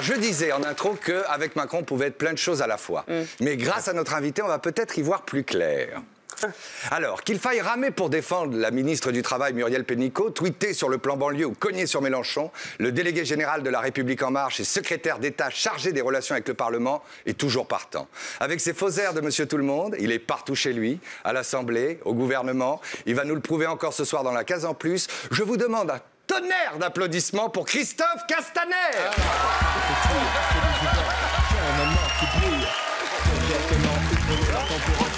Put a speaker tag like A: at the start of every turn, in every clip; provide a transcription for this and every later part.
A: Je disais en intro qu'avec Macron, on pouvait être plein de choses à la fois. Mais grâce à notre invité, on va peut-être y voir plus clair. Alors, qu'il faille ramer pour défendre la ministre du Travail, Muriel Pénicaud, tweeter sur le plan banlieue ou cogner sur Mélenchon, le délégué général de La République En Marche et secrétaire d'État chargé des relations avec le Parlement est toujours partant. Avec ses faux airs de Monsieur Tout-le-Monde, il est partout chez lui, à l'Assemblée, au gouvernement. Il va nous le prouver encore ce soir dans la case en plus. Je vous demande un tonnerre d'applaudissements pour Christophe Castaner.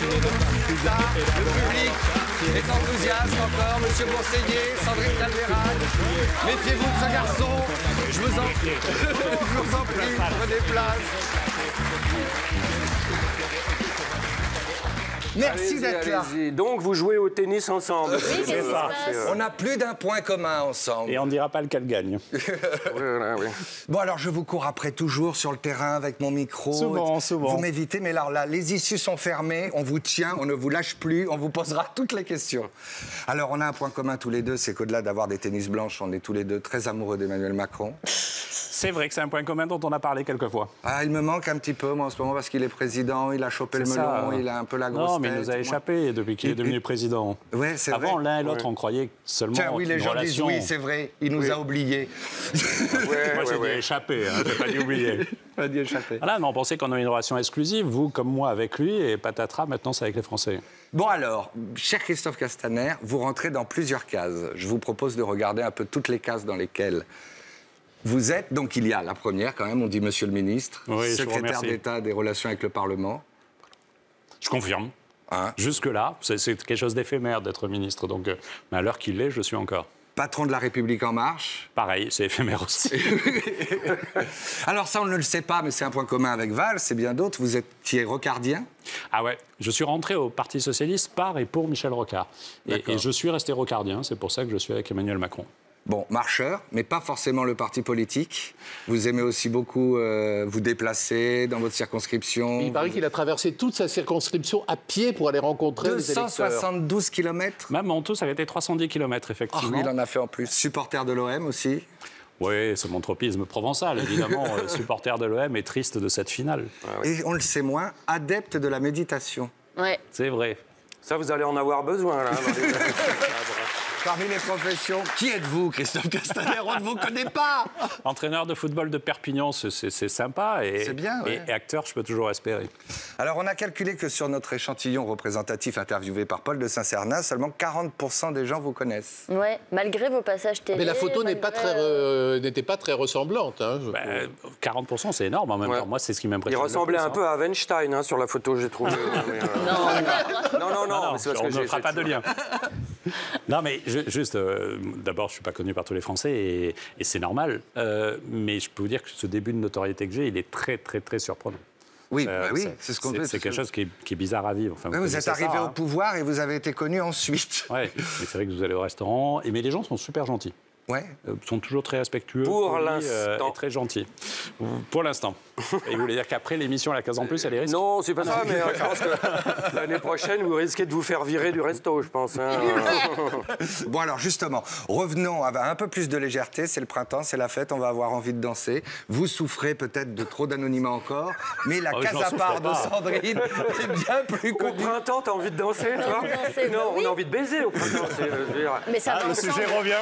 A: Le public est enthousiaste encore. Monsieur Bourseiller, Sandrine Calvéral. Méfiez-vous de ce garçon. Je vous en prie, prenez place. Merci d'être là.
B: Donc, vous jouez au tennis ensemble.
C: Oui, c'est ça.
A: On a plus d'un point commun ensemble.
D: Et on ne dira pas lequel gagne.
B: Voilà, oui.
A: Bon, alors, je vous cours après toujours sur le terrain avec mon micro.
D: Souvent.
A: Vous m'évitez, mais alors là, les issues sont fermées. On vous tient, on ne vous lâche plus. On vous posera toutes les questions. Alors, on a un point commun tous les deux, c'est qu'au-delà d'avoir des tennis blanches, on est tous les deux très amoureux d'Emmanuel Macron.
D: C'est vrai que c'est un point commun dont on a parlé quelques fois.
A: Ah, il me manque un petit peu, moi, en ce moment, parce qu'il est président, il a chopé le melon, il a un peu la grosse tête.
D: Non, mais il nous a échappé depuis qu'il est devenu président.
A: Ouais, c'est vrai.
D: Avant, l'un et l'autre, on croyait seulement
A: Tiens, oui, les gens
D: relation...
A: disent oui, c'est vrai, il nous a oubliés.
D: Moi, j'ai dit échapper, hein, j'ai pas dit oublier.
A: Pas dit échapper.
D: Voilà, mais on pensait qu'on avait une relation exclusive, vous comme moi avec lui, et patatras, maintenant c'est avec les Français.
A: Bon alors, cher Christophe Castaner, vous rentrez dans plusieurs cases. Je vous propose de regarder un peu toutes les cases dans lesquelles vous êtes. Donc il y a la première quand même, on dit Monsieur le Ministre,
D: oui,
A: secrétaire d'État des relations avec le Parlement.
D: Je confirme.
A: Hein?
D: Jusque-là, c'est quelque chose d'éphémère d'être ministre, donc mais à l'heure qu'il est, je suis encore.
A: Patron de La République En Marche.
D: Pareil, c'est éphémère aussi.
A: Alors ça, on ne le sait pas, mais c'est un point commun avec Valls et bien d'autres. Vous étiez rocardien.
D: Ah ouais, je suis rentré au Parti Socialiste par et pour Michel Rocard. Et je suis resté rocardien, c'est pour ça que je suis avec Emmanuel Macron.
A: Bon, marcheur, mais pas forcément le parti politique. Vous aimez aussi beaucoup vous déplacer dans votre circonscription.
E: Il paraît qu'il a traversé toute sa circonscription à pied pour aller rencontrer les électeurs.
A: 272 kilomètres.
D: Même en tout, ça avait été 310 km, effectivement.
A: Oh, il en a fait en plus. Supporter de l'OM aussi.
D: Oui, c'est mon tropisme provençal, évidemment. Supporter de l'OM est triste de cette finale.
A: Et on le sait moins, adepte de la méditation.
C: Ouais.
D: C'est vrai.
B: Ça, vous allez en avoir besoin, là.
A: Parmi les professions, qui êtes-vous, Christophe Castaner? On ne vous connaît pas.
D: Entraîneur de football de Perpignan, c'est sympa.
A: C'est bien, ouais.
D: Et acteur, je peux toujours espérer.
A: Alors, on a calculé que sur notre échantillon représentatif interviewé par Paul de Saint-Cernin, seulement 40% des gens vous connaissent.
C: Ouais, malgré vos passages télé.
E: Mais la photo n'était pas très ressemblante. Hein,
D: 40%, c'est énorme en même temps. Moi, c'est ce qui m'impressionne.
B: Il ressemblait un peu à Weinstein hein, sur la photo, j'ai trouvé. Non, c'est parce que
D: on ne fera pas de lien. Non, mais juste, d'abord, je ne suis pas connu par tous les Français et c'est normal. Mais je peux vous dire que ce début de notoriété que j'ai, il est très, très, très surprenant.
A: Oui, oui, c'est ce qu'on veut.
D: C'est quelque chose qui est bizarre à vivre. Enfin,
A: vous êtes arrivé au pouvoir et vous avez été connu ensuite.
D: Oui, c'est vrai que vous allez au restaurant. Mais les gens sont super gentils.
A: Ouais.
D: Sont toujours très respectueux.
B: Pour
D: polis,
B: l'instant.
D: et très gentils. Pour l'instant. Et vous voulez dire qu'après l'émission, la case en plus, elle est risquée?
B: Non, c'est pas ça, mais je pense que l'année prochaine, vous risquez de vous faire virer du resto, je pense. Hein.
A: Bon, alors justement, revenons à un peu plus de légèreté. C'est le printemps, c'est la fête, on va avoir envie de danser. Vous souffrez peut-être de trop d'anonymat encore, mais la case à part de Sandrine est bien plus
B: Au
A: connue.
B: printemps, t'as envie de danser, toi? Non, on a envie de baiser au printemps.
C: Mais ça
D: Le sujet revient.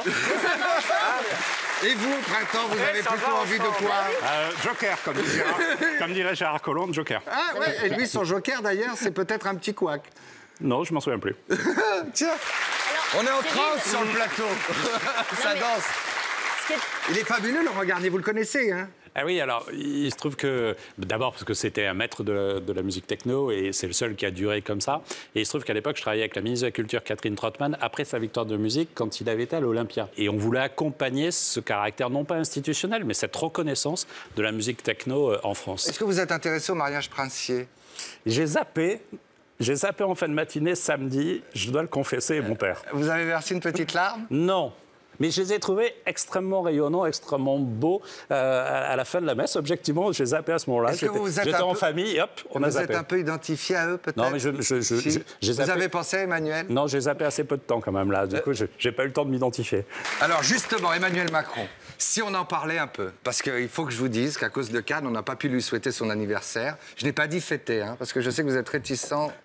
A: Et vous, au printemps, vous avez
B: ça
A: plutôt
B: va
A: envie de
B: ensemble.
A: quoi?
D: Joker, comme dirait Gérard Collomb, Joker.
A: Ah ouais, et lui, son joker d'ailleurs, c'est peut-être un petit couac.
D: Non, je m'en souviens plus.
A: Tiens, on est en transe sur le plateau. Ça danse. Il est fabuleux, le regardez, vous le connaissez, hein?
D: Ah oui, alors, il se trouve que... D'abord, parce que c'était un maître de la musique techno, et c'est le seul qui a duré comme ça. Et il se trouve qu'à l'époque, je travaillais avec la ministre de la Culture, Catherine Trottmann, après sa victoire de musique, quand il avait été à l'Olympia. Et on voulait accompagner ce caractère, non pas institutionnel, mais cette reconnaissance de la musique techno en France.
A: Est-ce que vous êtes intéressé au mariage princier?
D: J'ai zappé en fin de matinée, samedi, je dois le confesser, mon père.
A: Vous avez versé une petite larme?
D: Non. Mais je les ai trouvés extrêmement rayonnants, extrêmement beaux à la fin de la messe. Objectivement, je les zappé à ce moment-là. J'étais en famille, hop, on a zappé.
A: Vous êtes un peu identifié à eux, peut-être?
D: Non, mais
A: Vous avez pensé à Emmanuel?
D: Non, j'ai zappé assez peu de temps quand même là. Du coup, j'ai pas eu le temps de m'identifier.
A: Alors justement, Emmanuel Macron, si on en parlait un peu, parce qu'il faut que je vous dise qu'à cause de Cannes, on n'a pas pu lui souhaiter son anniversaire. Je n'ai pas dit fêter, hein, parce que je sais que vous êtes réticent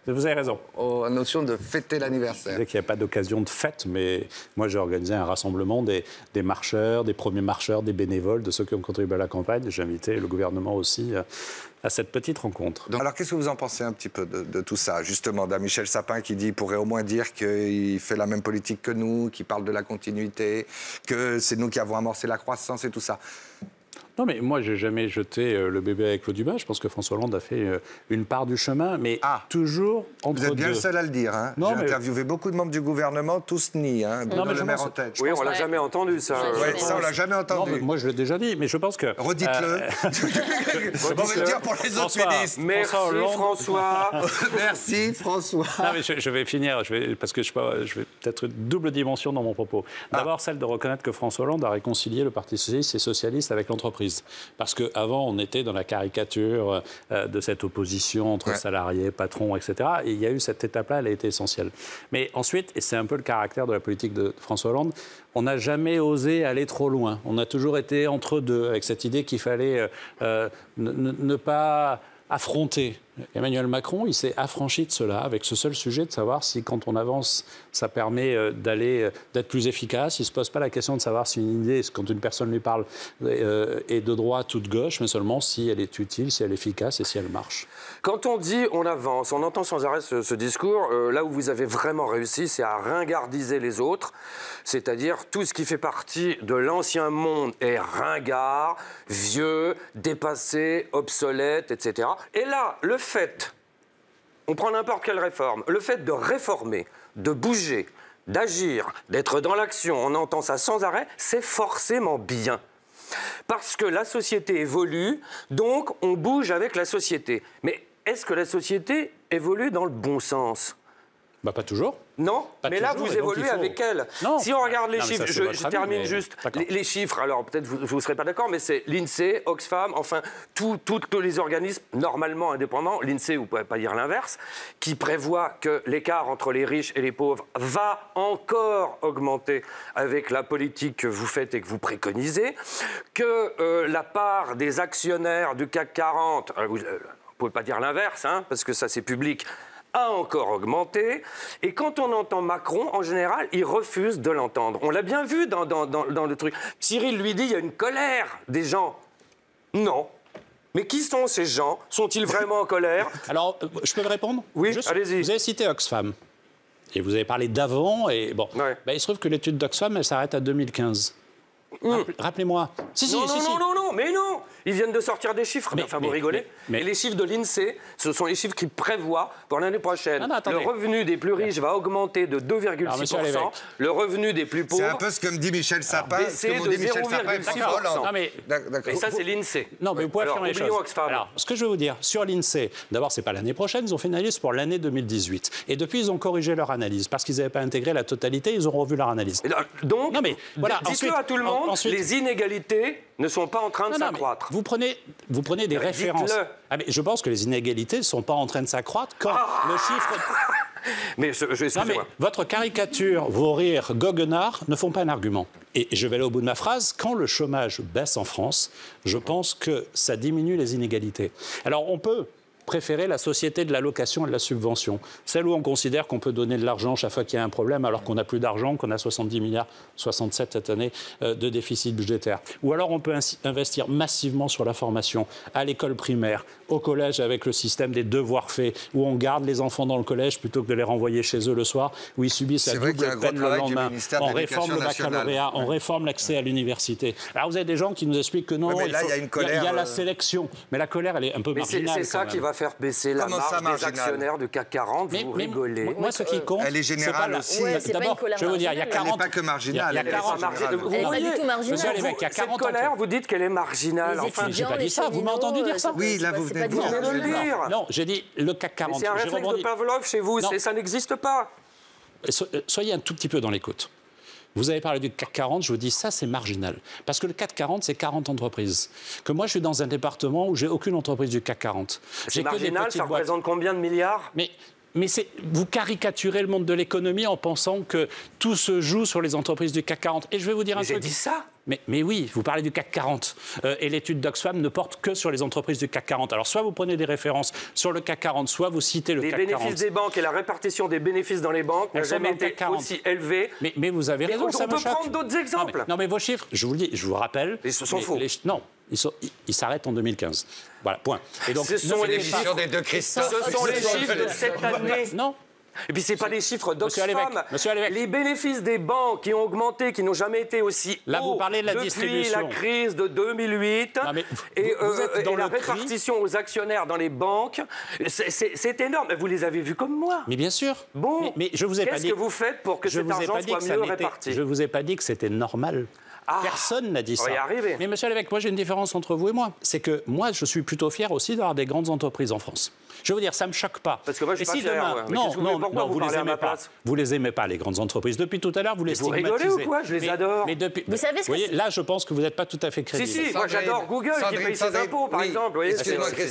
D: vous avez raison.
A: à la notion de fêter l'anniversaire.
D: Je sais qu'il n'y a pas d'occasion de fête, mais moi j'ai organisé un rassemblement des marcheurs, des premiers marcheurs, des bénévoles, de ceux qui ont contribué à la campagne. J'ai invité le gouvernement aussi à cette petite rencontre.
A: Alors qu'est-ce que vous en pensez un petit peu de tout ça, justement, d'un Michel Sapin qui pourrait au moins dire qu'il fait la même politique que nous, qui parle de la continuité, que c'est nous qui avons amorcé la croissance et tout ça?
D: Non, mais moi, j'ai jamais jeté le bébé avec l'eau du bain. Je pense que François Hollande a fait une part du chemin, mais toujours entre deux.
A: Vous êtes bien le seul à le dire. Hein. J'ai interviewé beaucoup de membres du gouvernement, tous nient, hein,
D: non, mais
A: le maire en tête.
B: Oui, on l'a jamais entendu, ça.
A: Oui, ça, on l'a jamais entendu.
D: Non, mais moi, je l'ai déjà dit, mais je pense que...
A: Redites-le. On va le dire pour les autres ministres.
B: Merci, François.
A: Merci, François.
D: Non, mais je vais finir, parce que je vais peut-être une double dimension dans mon propos. D'abord, celle de reconnaître que François Hollande a réconcilié le Parti socialiste et socialiste avec l'entreprise. Parce qu'avant, on était dans la caricature de cette opposition entre salariés, patrons, etc. Et il y a eu cette étape-là, elle a été essentielle. Mais ensuite, et c'est un peu le caractère de la politique de François Hollande, on n'a jamais osé aller trop loin. On a toujours été entre deux, avec cette idée qu'il fallait ne pas affronter. Emmanuel Macron, il s'est affranchi de cela avec ce seul sujet de savoir si, quand on avance, ça permet d'être plus efficace. Il ne se pose pas la question de savoir si une idée, quand une personne lui parle, est de droite ou de gauche, mais seulement si elle est utile, si elle est efficace et si elle marche.
B: Quand on dit on avance, on entend sans arrêt ce discours. Là où vous avez vraiment réussi, c'est à ringardiser les autres. C'est-à-dire tout ce qui fait partie de l'ancien monde est ringard, vieux, dépassé, obsolète, etc. Et là, le fait, on prend n'importe quelle réforme, le fait de réformer, de bouger, d'agir, d'être dans l'action, on entend ça sans arrêt, c'est forcément bien. Parce que la société évolue, donc on bouge avec la société. Mais est-ce que la société évolue dans le bon sens ?
D: Pas toujours.
B: Non,
D: pas
B: mais
D: toujours,
B: là, vous évoluez avec elle.
D: Non.
B: Si on regarde les chiffres, je termine
D: mais...
B: juste. Les chiffres, alors peut-être vous ne serez pas d'accord, mais c'est l'INSEE, Oxfam, enfin, tous les organismes normalement indépendants, l'INSEE, vous ne pouvez pas dire l'inverse, qui prévoient que l'écart entre les riches et les pauvres va encore augmenter avec la politique que vous faites et que vous préconisez, que la part des actionnaires du CAC 40, vous ne pouvez pas dire l'inverse, hein, parce que ça c'est public, a encore augmenté. Et quand on entend Macron, en général, il refuse de l'entendre. On l'a bien vu dans le truc. Cyril lui dit, il y a une colère des gens. Non. Mais qui sont ces gens? Sont-ils vraiment en colère?
D: Alors, je peux me répondre?
B: Oui, allez-y.
D: Vous avez cité Oxfam. Et vous avez parlé d'avant. Et bon, il se trouve que l'étude d'Oxfam, elle s'arrête à 2015. Rappelez-moi.
B: Non, mais non. Ils viennent de sortir des chiffres. Vous rigolez. Et les chiffres de l'INSEE, ce sont les chiffres qui prévoient pour l'année prochaine. Le revenu des plus riches va augmenter de 2,6%. Le revenu des plus pauvres...
A: C'est un peu ce que me dit Michel Sapin.
B: Baissé de 0,6%. Et ça, c'est l'INSEE.
D: Non, mais vous pouvez affirmer les choses.
B: Oxfam.
D: Alors, ce que je veux vous dire, sur l'INSEE, d'abord, c'est pas l'année prochaine, ils ont fait une analyse pour l'année 2018. Et depuis, ils ont corrigé leur analyse. Parce qu'ils n'avaient pas intégré la totalité, ils ont revu leur analyse.
B: Donc,
D: non, mais, voilà,
B: dites-le à tout le monde, les inégalités ne sont pas en train de s'accroître.
D: Vous prenez des références. Ah, mais je pense que les inégalités ne sont pas en train de s'accroître quand le chiffre...
B: Mais excusez-moi.
D: Votre caricature, vos rires goguenards ne font pas un argument. Et je vais aller au bout de ma phrase. Quand le chômage baisse en France, je pense que ça diminue les inégalités. Alors on peut préférer la société de l'allocation et de la subvention. Celle où on considère qu'on peut donner de l'argent chaque fois qu'il y a un problème alors qu'on n'a plus d'argent, qu'on a 70 milliards, 67 cette année, de déficit budgétaire. Ou alors on peut investir massivement sur la formation, à l'école primaire, au collège avec le système des devoirs faits, où on garde les enfants dans le collège plutôt que de les renvoyer chez eux le soir, où ils subissent la double peine le lendemain. On réforme le baccalauréat, on réforme l'accès à l'université. Alors vous avez des gens qui nous expliquent que non,
A: il y
D: a la sélection. Mais la colère, elle est un peu marginale.
B: C'est ça qui va faire baisser la marge des actionnaires du CAC 40, vous rigolez.
D: Moi, ce qui compte,
A: elle est générale aussi.
D: D'abord, je veux vous dire, il y a 40...
A: Elle n'est pas que marginale.
C: Elle n'est pas du tout marginale.
B: Cette colère, vous dites qu'elle est marginale.
D: Enfin, j'ai pas dit ça. Vous m'avez entendu dire ça?
A: Oui, là, vous venez de le
B: dire.
D: Non, j'ai dit le CAC 40.
B: C'est un réflexe de Pavlov chez vous, ça n'existe pas.
D: Soyez un tout petit peu dans l'écoute. Vous avez parlé du CAC 40, je vous dis ça, c'est marginal. Parce que le CAC 40, c'est 40 entreprises. Que moi, je suis dans un département où j'ai aucune entreprise du CAC 40.
B: C'est marginal, ça représente combien de milliards?
D: Mais vous caricaturez le monde de l'économie en pensant que tout se joue sur les entreprises du CAC 40. Et je vais vous dire un truc.
B: J'ai dit ça.
D: Mais oui, vous parlez du CAC 40. Et l'étude d'Oxfam ne porte que sur les entreprises du CAC 40. Alors, soit vous prenez des références sur le CAC 40, soit vous citez le CAC 40.
B: Les bénéfices des banques et la répartition des bénéfices dans les banques n'a jamais été aussi élevée.
D: Mais vous avez raison, ça me choque.
B: On peut prendre d'autres exemples.
D: Non, mais vos chiffres, je vous le dis, je vous rappelle...
B: Ils sont faux.
D: Non, ils s'arrêtent en 2015. Voilà, point. Et donc,
B: ce sont les chiffres
A: des deux Christophe.
B: Ce sont les chiffres de cette année.
D: Non.
B: Et puis, ce n'est pas des chiffres d'Oxfam.
D: Monsieur Allevec.
B: Les bénéfices des banques qui ont augmenté, qui n'ont jamais été aussi
D: là,
B: hauts
D: vous parlez de la
B: depuis
D: distribution.
B: la crise de 2008.
D: Non, mais
B: et la
D: cri.
B: répartition aux actionnaires dans les banques, c'est énorme. Vous les avez vus comme moi.
D: Mais bien sûr.
B: Bon,
D: mais je vous ai pas dit...
B: Qu'est-ce que vous faites pour que cet argent soit mieux réparti?
D: Je ne vous ai pas dit que c'était normal. Personne n'a dit ça.
B: On va y arriver.
D: Mais monsieur Allevec, moi j'ai une différence entre vous et moi. C'est que moi je suis plutôt fier aussi d'avoir des grandes entreprises en France. Je veux dire, ça me choque pas.
B: Parce que moi je suis pas fier.
D: Demain... Non, vous les aimez pas. Vous les aimez pas, les grandes entreprises. Depuis tout à l'heure, vous les stigmatisez.
B: Vous rigolez ou quoi? Je les adore.
D: Mais depuis...
C: Vous savez ce que c'est?
D: Là, je pense que vous n'êtes pas tout à fait crédible.
B: Si, moi j'adore Google qui paye ses impôts, par exemple.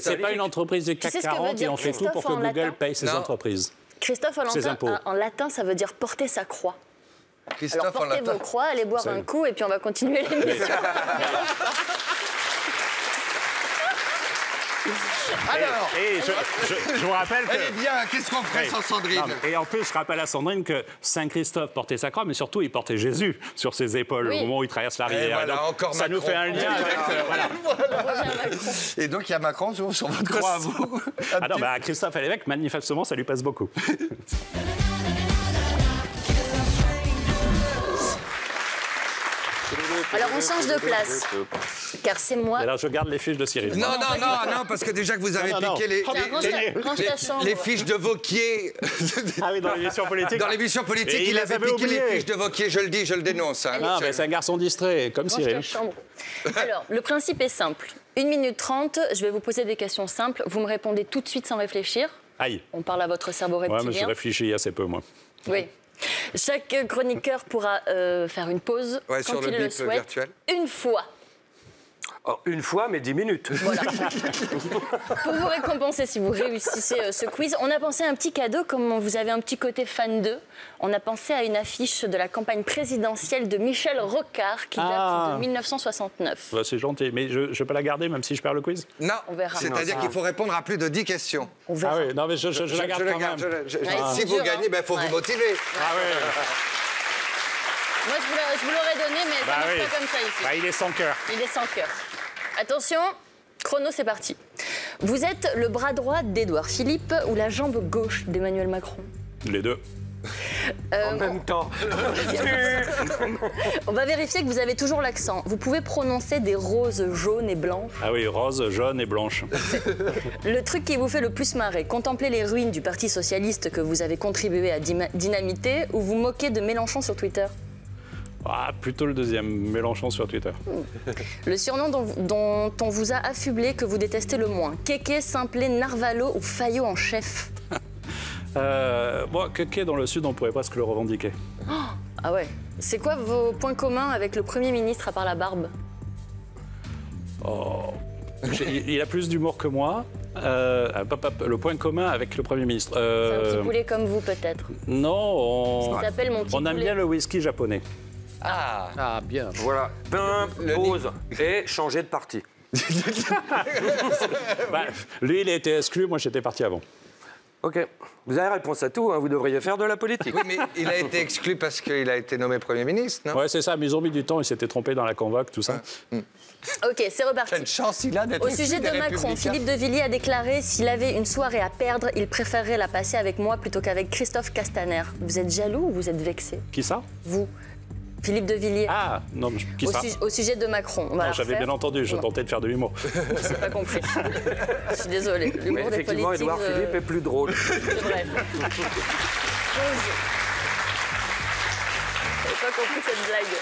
D: C'est pas une entreprise du CAC 40 et on fait tout pour que Google paye ses entreprises.
C: Christophe, en latin, ça veut dire porter sa croix. Alors portez vos croix, allez boire un coup et puis on va continuer l'émission.
D: Alors, je vous rappelle que...
A: Eh bien, qu'est-ce qu'on ferait sans Sandrine?
D: Et en plus, je rappelle à Sandrine que Saint Christophe portait sa croix, mais surtout, il portait Jésus sur ses épaules au moment où il traverse la rivière.
A: Voilà,
D: donc,
A: encore
D: ça
A: Macron.
D: nous fait un lien avec...
A: Et donc, il y a Macron sur votre croix à vous.
D: Ah non, bah, Christophe Allevec, manifestement, ça lui passe beaucoup.
C: Alors on change de place, car c'est moi.
D: Alors je garde les fiches de Cyril.
A: Non, parce que déjà que vous avez piqué les fiches de Vauquier.
D: Ah oui, dans l'émission politique.
A: Dans l'émission politique, il avait piqué les fiches de Vauquier, je le dis, je le dénonce. Hein.
D: Non, mais c'est un garçon distrait, comme Cyril.
C: Alors, le principe est simple. 1 minute 30, je vais vous poser des questions simples. Vous me répondez tout de suite sans réfléchir.
D: Aïe.
C: On parle à votre cerveau reptilien.
D: Ouais, mais je réfléchis assez peu, moi.
C: Oui. Chaque chroniqueur pourra faire une pause quand il le souhaite,
A: virtuel.
C: une fois.
B: Oh, une fois, mais 10 minutes.
C: Voilà. Pour vous récompenser si vous réussissez ce quiz, on a pensé à un petit cadeau, comme vous avez un petit côté fan d'eux. On a pensé à une affiche de la campagne présidentielle de Michel Rocard qui date de 1969.
D: Bah, c'est gentil, mais je peux la garder même si je perds le quiz?
A: Non,
C: on verra.
A: C'est-à-dire qu'il faut répondre à plus de 10 questions.
C: On verra.
D: Ah oui, non mais je la garde quand même.
A: Si vous gagnez, il faut vous motiver.
D: Ah oui.
C: Moi, je vous l'aurais donné, mais ça marche pas comme ça ici.
D: Bah, il est sans cœur.
C: Il est sans cœur. Attention, chrono, c'est parti. Vous êtes le bras droit d'Édouard Philippe ou la jambe gauche d'Emmanuel Macron?
D: Les deux.
B: En même temps.
C: On va vérifier que vous avez toujours l'accent. Vous pouvez prononcer des roses jaunes et blanches.
D: Ah oui, rose, jaune et blanche.
C: Le truc qui vous fait le plus marrer, contempler les ruines du Parti socialiste que vous avez contribué à dynamiter ou vous moquer de Mélenchon sur Twitter?
D: Ah, plutôt le deuxième, Mélenchon sur Twitter.
C: Le surnom dont on vous a affublé que vous détestez le moins. Kéké, Simplet, Narvalo ou Fayot en chef?
D: Bon, Kéké dans le Sud, on pourrait presque le revendiquer.
C: Ah ouais. C'est quoi vos points communs avec le Premier ministre à part la barbe?
D: Oh. Il a plus d'humour que moi. Le point commun avec le Premier ministre.
C: C'est un petit poulet comme vous, peut-être?
D: Non,
C: Ça s'appelle mon petit
D: on aime
C: poulet.
D: bien le whisky japonais.
E: Ah, bien.
B: Voilà. Pain, pause et changer de parti.
D: Bah, lui, il a été exclu, moi j'étais parti avant.
B: Ok. Vous avez réponse à tout, hein. Vous devriez faire de la politique.
A: Oui, mais il a été exclu parce qu'il a été nommé Premier ministre, non?
D: Ouais, c'est ça, mais ils ont mis du temps, ils s'étaient trompés dans la convoque, tout ça.
C: Ok, c'est reparti.
A: Quelle chance il a d'être
C: Au
A: exclu
C: sujet
A: des
C: de Macron,
A: Républicains.
C: Philippe de Villiers a déclaré « S'il avait une soirée à perdre, il préférerait la passer avec moi plutôt qu'avec Christophe Castaner ». Vous êtes jaloux ou vous êtes vexé?
D: Qui ça?
C: Vous, Philippe de Villiers.
D: Ah, non, qui ça?
C: Au sujet de Macron. On va la
D: J'avais
C: refaire.
D: bien entendu, je tentais de faire de l'humour.
C: Je n'ai pas compris. Je suis désolée.
B: Mais
C: L'humour des
B: effectivement,
C: politiques...
B: Édouard Philippe est plus drôle.
C: C'est vrai. J'avais pas compris cette blague.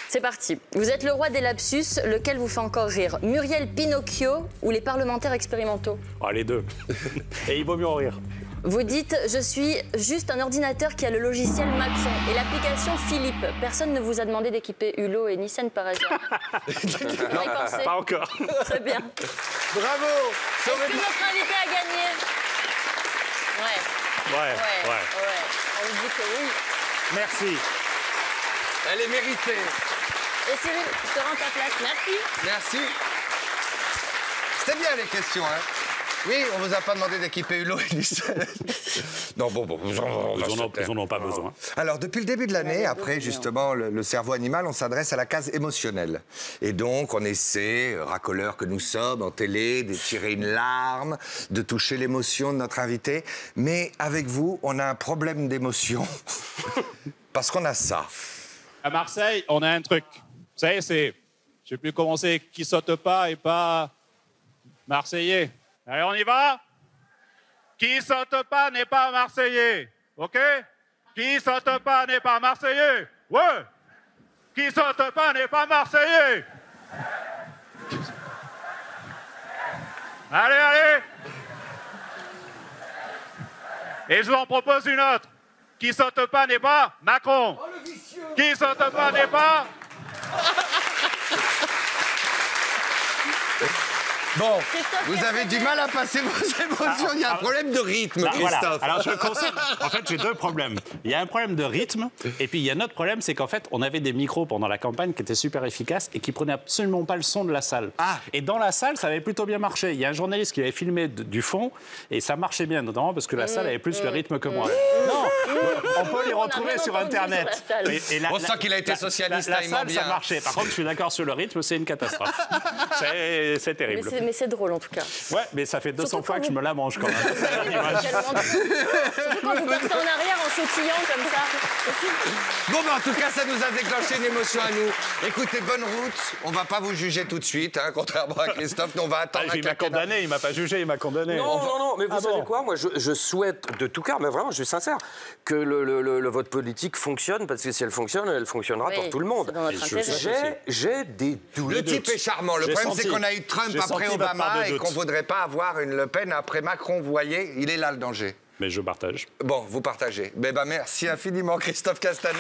C: C'est parti. Vous êtes le roi des lapsus, lequel vous fait encore rire? Muriel Pinocchio ou les parlementaires expérimentaux?
D: Ah, les deux. Et il vaut mieux en rire.
C: Vous dites, je suis juste un ordinateur qui a le logiciel Macron et l'application Philippe. Personne ne vous a demandé d'équiper Hulot et Nissan par hasard.
D: Pas encore.
C: Très bien.
A: Bravo.
C: Est-ce que notre invité a gagné?
D: Ouais.
C: On lui dit que oui.
D: Merci.
A: Elle est méritée.
C: Et Cyril, je te rends ta place. Merci.
A: Merci. C'était bien les questions, hein. Oui, on vous a pas demandé d'équiper Hulot et Nissan. Non, bon,
D: Ils en ont pas besoin.
A: Alors, depuis le début de l'année, après justement le cerveau animal, on s'adresse à la case émotionnelle. Et donc, on essaie, racoleurs que nous sommes, en télé, d'étirer une larme, de toucher l'émotion de notre invité. Mais avec vous, on a un problème d'émotion. Parce qu'on a ça.
F: À Marseille, on a un truc. Vous savez, c'est... Je sais plus comment c'est, qui saute pas et pas marseillais. Allez, on y va? Qui saute pas n'est pas marseillais. OK? Qui saute pas n'est pas marseillais. Ouais! Qui saute pas n'est pas marseillais. Allez, allez! Et je vous en propose une autre. Qui saute pas n'est pas Macron. Qui saute pas n'est pas...
A: Bon, vous avez du mal à passer vos émotions. Il y a un problème de rythme, Christophe.
D: Voilà. Alors, je conseille. En fait, j'ai deux problèmes. Il y a un problème de rythme, et puis il y a un autre problème, c'est qu'en fait, on avait des micros pendant la campagne qui étaient super efficaces et qui prenaient absolument pas le son de la salle.
A: Ah.
D: Et dans la salle, ça avait plutôt bien marché. Il y a un journaliste qui avait filmé du fond, et ça marchait bien, notamment parce que la salle avait plus le rythme que moi. Non, on peut les retrouver sur Internet.
A: On sent qu'il a été socialiste,
D: la
A: il ment
D: salle,
A: bien.
D: ça marchait. Par contre, je suis d'accord sur le rythme, c'est une catastrophe. C'est terrible.
C: Mais c'est drôle en tout cas.
D: Ouais, mais ça fait 200
C: Surtout
D: fois que je me la mange quand même.
C: Surtout quand vous partez en arrière en sautillant comme ça.
A: Bon, ben, en tout cas, ça nous a déclenché une émotion à nous. Écoutez, bonne route. On va pas vous juger tout de suite, hein, contrairement à Christophe. Nous, on va attendre un
D: Il m'a
A: quinquennat.
D: condamné, il m'a pas jugé, il m'a condamné.
B: Non, mais vous savez quoi? Moi, je souhaite de tout cœur, mais vraiment, je suis sincère, que le vote politique fonctionne, parce que si elle fonctionnera
C: Oui,
B: pour tout le monde.
C: c'est dans notre intérêt.
B: J'ai des doutes.
A: Le type est charmant. Le problème, c'est
D: senti.
A: qu'on a eu Trump
D: J'ai
A: après
D: senti votre part
A: Obama
D: de
A: et
D: doute.
A: qu'on voudrait pas avoir une Le Pen après Macron. Vous voyez, il est là le danger.
D: Mais je partage.
A: Bon, vous partagez. Ben, merci infiniment, Christophe Castaner.